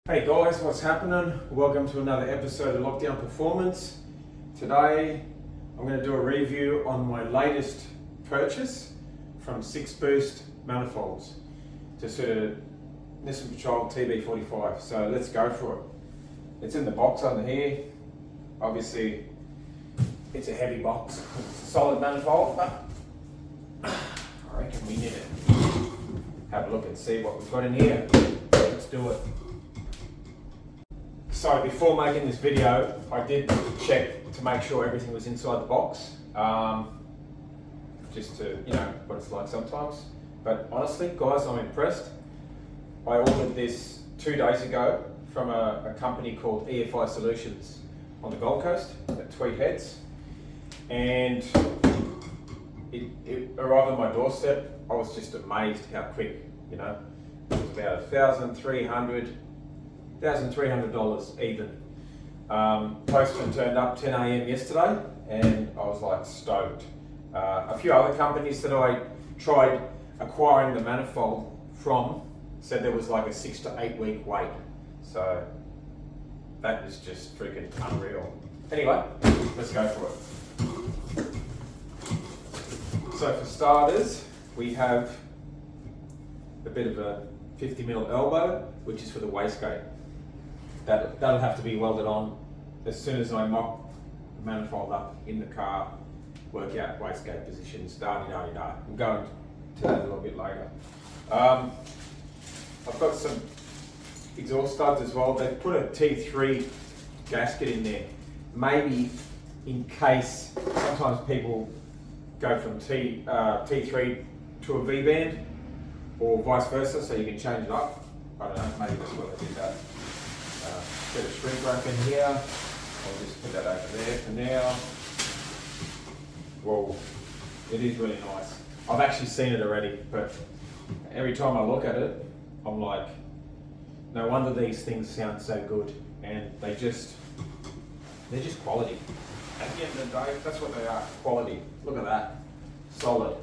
Hey guys, what's happening? Welcome to another episode of Lockdown Performance. Today I'm going to do a review on my latest purchase from 6 Boost manifolds to suit a Nissan Patrol TB45. So let's go for it. It's in the box under here. Obviously it's a heavy box. It's a solid manifold, but I reckon we need to have a look and see what we've got in here. Let's do it. So before making this video, I did check to make sure everything was inside the box, just to, what it's like sometimes. But honestly, guys, I'm impressed. I ordered this 2 days ago from a company called EFI Solutions on the Gold Coast at Tweed Heads. And it arrived on my doorstep. I was just amazed how quick, it was about $1,300 even. Postman turned up 10 a.m. yesterday and I was like stoked. A few other companies that I tried acquiring the manifold from said there was like a 6 to 8 week wait. So that is just freaking unreal. Anyway, let's go for it. So for starters, we have a bit of a 50mm elbow, which is for the wastegate. That'll have to be welded on as soon as I mock the manifold up in the car, work out wastegate positions, I'm going to that a little bit later. I've got some exhaust studs as well. They've put a T3 gasket in there, maybe in case sometimes people go from T3 to a V-band or vice versa, so you can change it up. I don't know, maybe that's why they did that. Bit of shrink wrap in here. I'll just put that over there for now. Whoa, it is really nice. I've actually seen it already, but every time I look at it, I'm like, no wonder these things sound so good. And they're just quality. At the end of the day, that's what they are, quality. Look at that, solid.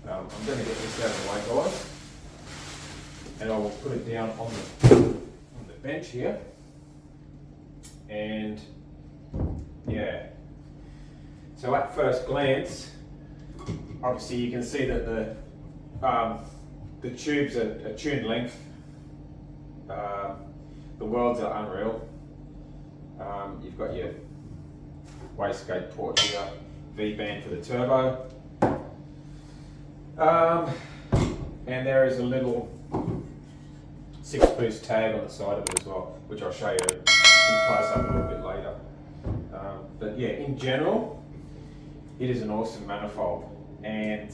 I'm going to get this out of the way, guys. And I will put it down on the bench here. And yeah, so at first glance, obviously you can see that the tubes are tuned length. The welds are unreal. You've got your wastegate port here, V-band for the turbo. And there is a little 6 Boost tag on the side of it as well, which I'll show you in close up a little bit later. But yeah, in general, it is an awesome manifold. And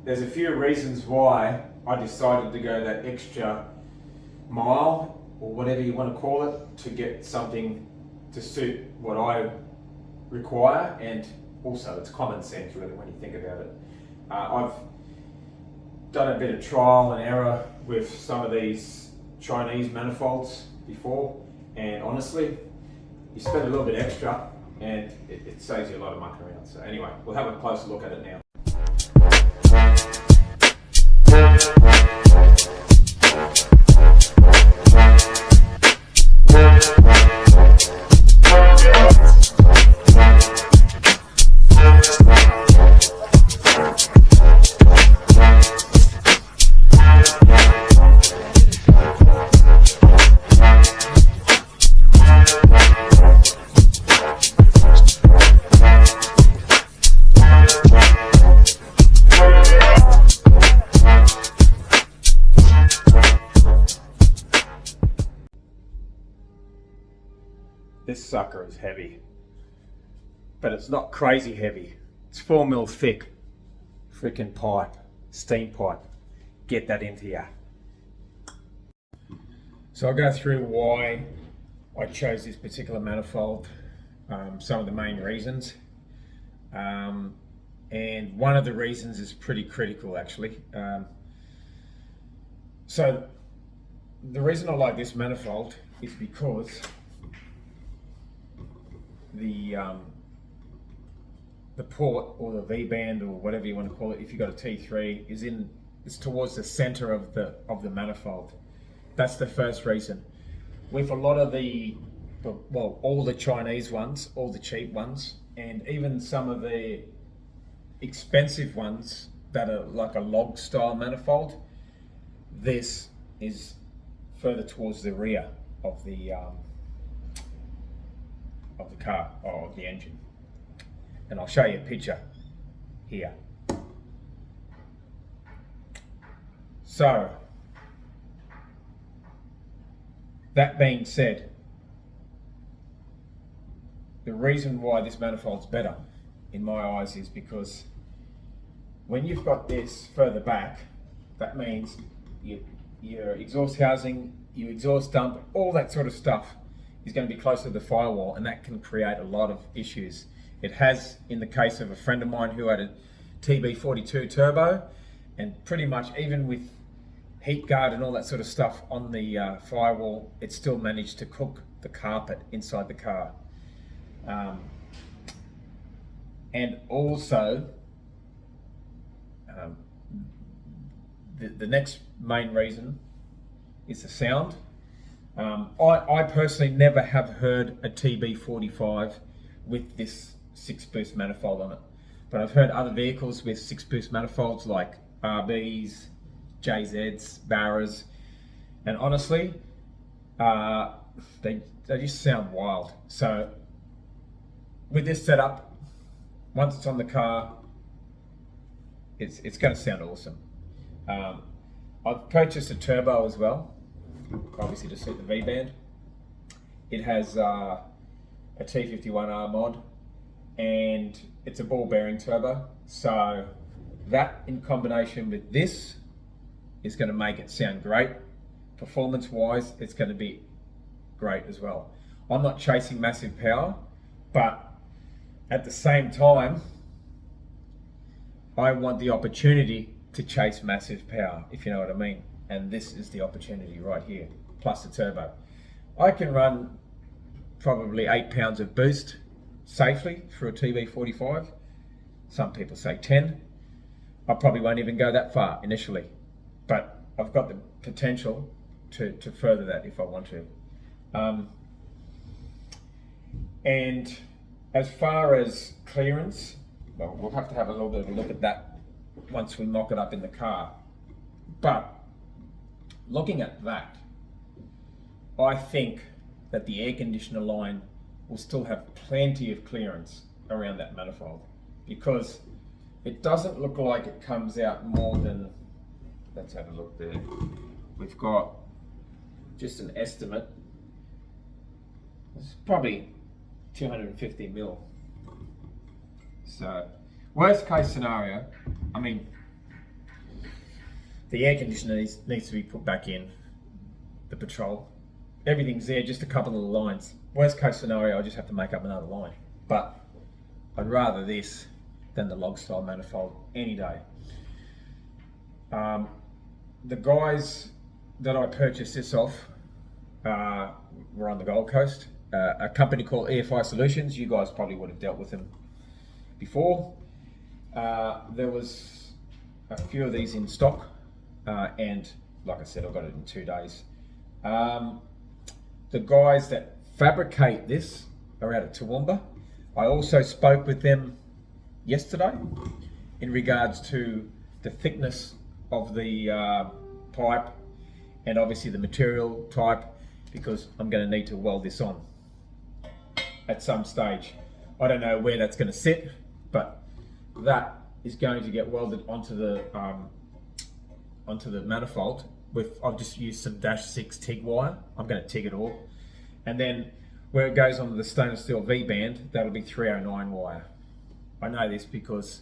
there's a few reasons why I decided to go that extra mile, or whatever you want to call it, to get something to suit what I require. And also it's common sense really when you think about it. I've done a bit of trial and error with some of these Chinese manifolds before, and honestly, you spend a little bit extra and it saves you a lot of mucking around. So anyway, we'll have a closer look at it now. This sucker is heavy, but it's not crazy heavy. It's 4mm thick, freaking pipe, steam pipe. Get that into you. So I'll go through why I chose this particular manifold, some of the main reasons. And one of the reasons is pretty critical actually. So the reason I like this manifold is because the port or the V-band or whatever you want to call it, if you've got a T3, is towards the center of the manifold. That's the first reason. With a lot of all the Chinese ones, all the cheap ones, and even some of the expensive ones that are like a log style manifold, this is further towards the rear of the car, or of the engine. And I'll show you a picture here. So, that being said, the reason why this manifold's better, in my eyes, is because when you've got this further back, that means your exhaust housing, your exhaust dump, all that sort of stuff is going to be closer to the firewall, and that can create a lot of issues. It has, in the case of a friend of mine who had a TB42 turbo, and pretty much even with heat guard and all that sort of stuff on the firewall, it still managed to cook the carpet inside the car. And also, the next main reason is the sound. I personally never have heard a TB45 with this 6-boost manifold on it, but I've heard other vehicles with 6-boost manifolds like RBs, JZs, Barras, and honestly, they just sound wild. So with this setup, once it's on the car, it's going to sound awesome. I've purchased a turbo as well, obviously to suit the V-band. It has a T51R mod, and it's a ball bearing turbo. So that in combination with this is going to make it sound great. Performance wise, it's going to be great as well. I'm not chasing massive power, but at the same time, I want the opportunity to chase massive power, if you know what I mean. And this is the opportunity right here, plus the turbo. I can run probably 8 pounds of boost safely through a TB45. Some people say 10. I probably won't even go that far initially, but I've got the potential to further that if I want to. And as far as clearance, well, we'll have to have a little bit of a look at that once we mock it up in the car. But looking at that, I think that the air conditioner line will still have plenty of clearance around that manifold, because it doesn't look like it comes out more than, let's have a look there. We've got just an estimate. It's probably 250 mil. So, worst case scenario, I mean, the air conditioner needs to be put back in, the patrol. Everything's there, just a couple of lines. Worst case scenario, I just have to make up another line. But I'd rather this than the log style manifold any day. The guys that I purchased this off were on the Gold Coast. A company called EFI Solutions. You guys probably would have dealt with them before. There was a few of these in stock, and like I said, I got it in 2 days. The guys that fabricate this are out of Toowoomba. I also spoke with them yesterday in regards to the thickness of the pipe, and obviously the material type, because I'm going to need to weld this on at some stage. I don't know where that's going to sit, but that is going to get welded onto the manifold. I've just used some -6 TIG wire. I'm going to TIG it all, and then where it goes onto the stainless steel V-band, that'll be 309 wire. I know this because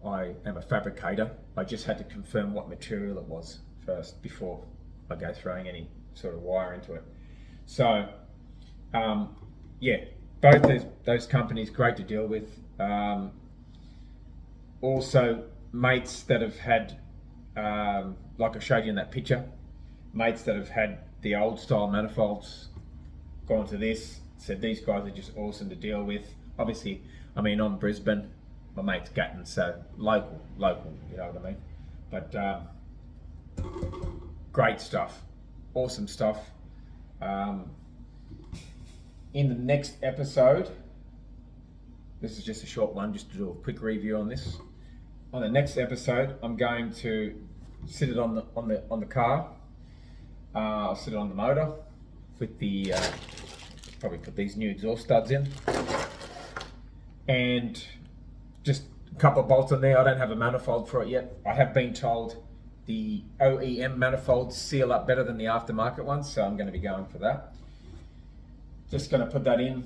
I am a fabricator. I just had to confirm what material it was first before I go throwing any sort of wire into it. So yeah, both those companies, great to deal with. Also, mates that have had, like I showed you in that picture, mates that have had the old style manifolds, gone to this, said these guys are just awesome to deal with. Obviously, I mean, I'm Brisbane, my mate's Gatton, so local, you know what I mean? But great stuff. awesome stuff. In the next episode, this is just a short one, just to do a quick review on this. On the next episode, I'm going to sit it on the car. I'll sit it on the motor with the probably put these new exhaust studs in, and just a couple of bolts on there. I don't have a manifold for it yet. I have been told the OEM manifolds seal up better than the aftermarket ones, so I'm going to be going for that. Just going to put that in,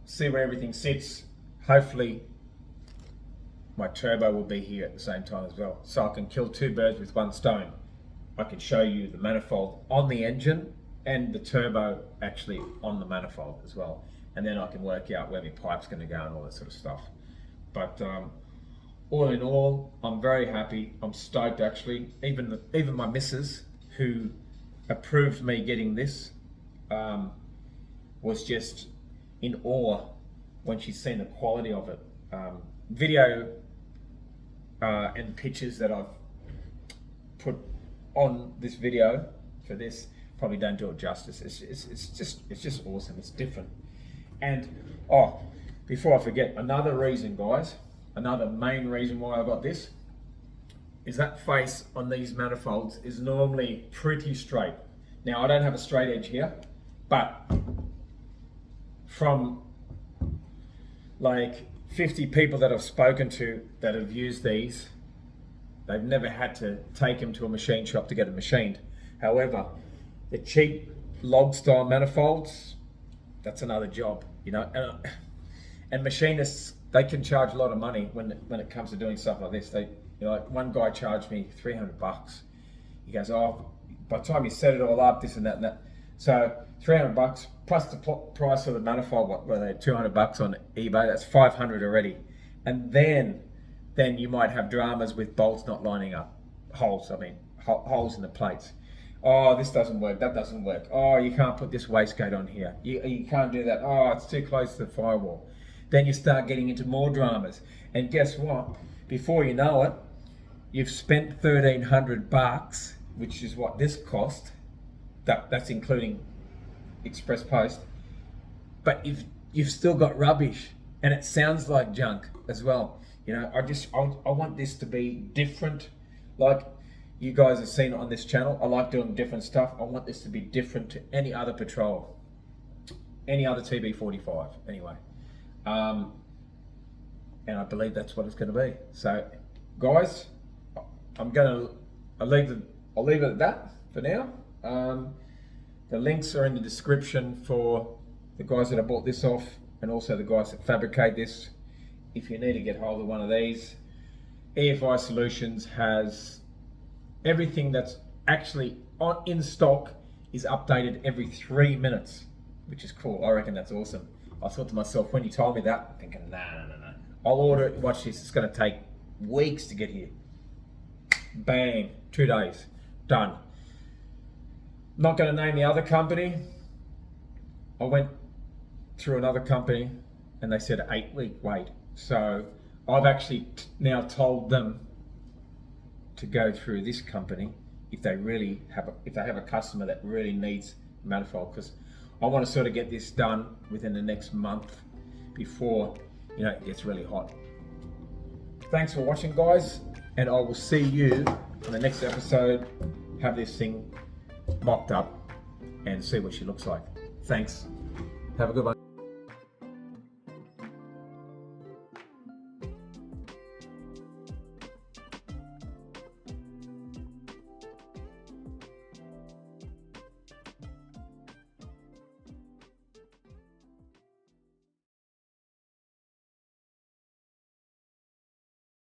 see where everything sits. Hopefully my turbo will be here at the same time as well, so I can kill two birds with one stone. I can show you the manifold on the engine and the turbo actually on the manifold as well, and then I can work out where my pipe's going to go and all that sort of stuff. But all in all, I'm very happy. I'm stoked actually. Even my missus, who approved me getting this, was just in awe when she's seen the quality of it. Video and pictures that I've put on this video for this probably don't do it justice. It's just awesome. It's different. And before I forget, another reason, guys, another main reason why I got this is that face on these manifolds is normally pretty straight. Now I don't have a straight edge here, but from like 50 people that I've spoken to that have used these, they've never had to take them to a machine shop to get them machined. However, the cheap log style manifolds, that's another job, you know. And machinists, they can charge a lot of money when it comes to doing stuff like this. They, you know, like one guy charged me $300. He goes, by the time you set it all up, this and that and that. So $300 plus the price of the manifold, what were they, $200 on eBay? That's $500 already. And then you might have dramas with bolts not lining up, holes in the plates. Oh, this doesn't work, that doesn't work. Oh, you can't put this wastegate on here. You can't do that. Oh, it's too close to the firewall. Then you start getting into more dramas. And guess what? Before you know it, you've spent $1,300, which is what this cost. That's including express post. But you've still got rubbish, and it sounds like junk as well. You know, I want this to be different, like you guys have seen on this channel. I like doing different stuff. I want this to be different to any other patrol, any other TB45 anyway. And I believe that's what it's going to be. So guys, I'll leave it at that for now. The links are in the description for the guys that I bought this off, and also the guys that fabricate this. If you need to get hold of one of these, EFI Solutions has everything that's actually in stock is updated every 3 minutes, which is cool. I reckon that's awesome. I thought to myself when you told me that, I'm thinking, no. I'll order it. Watch this. It's going to take weeks to get here. Bang, 2 days, done. Not going to name the other company. I went through another company and they said 8-week wait. So I've actually now told them to go through this company if they have a customer that really needs manifold, because I want to sort of get this done within the next month before, you know, it gets really hot. Thanks for watching, guys, and I will see you on the next episode. Have this thing mocked up and see what she looks like. Thanks. Have a good one.